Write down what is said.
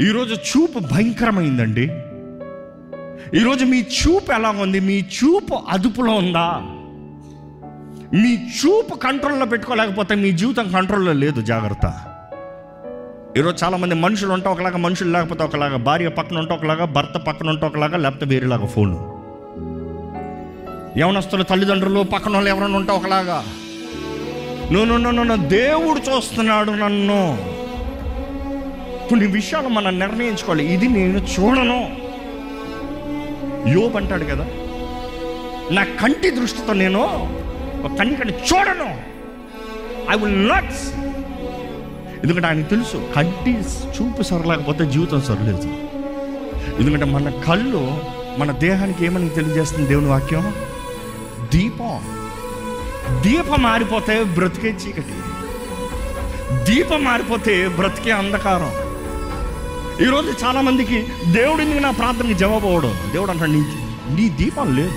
ఈరోజు చూపు భయంకరమైందండి. ఈరోజు మీ చూపు ఎలా ఉంది? మీ చూపు అదుపులో ఉందా? మీ చూపు కంట్రోల్లో పెట్టుకోలేకపోతే మీ జీవితం కంట్రోల్లో లేదు. జాగ్రత్త. ఈరోజు చాలామంది మనుషులు ఉంటే ఒకలాగా, మనుషులు లేకపోతే ఒకలాగా, భార్య పక్కన ఉంటే ఒకలాగా, భర్త పక్కన ఉంటే ఒకలాగా, లేకపోతే వేరేలాగా ఫోను. యవనస్తుల తల్లిదండ్రులు పక్కన వాళ్ళు ఎవరైనా ఉంటే ఒకలాగా. నన్ను దేవుడు చూస్తున్నాడు నన్ను. కొన్ని విషయాలు మనం నిర్ణయించుకోవాలి. ఇది నేను చూడను. యోబు అంటాడు కదా, నా కంటి దృష్టితో నేను కన్ని చూడను. I will not. ఎందుకంటే ఆయనకు తెలుసు, కంటి చూపు సరలేకపోతే జీవితం సరలేదు. ఎందుకంటే మన కళ్ళు మన దేహానికి ఏమని తెలియజేస్తుంది దేవుని వాక్యం? దీపం మారిపోతే బ్రతికే చీకటి, దీపం మారిపోతే బ్రతికే అంధకారం. ఈరోజు చాలామందికి దేవుడు ఎందుకు నా ప్రార్థనకి జవాబు అవ్వడం? దేవుడు అంటాడు, నీ దీపం లేదు.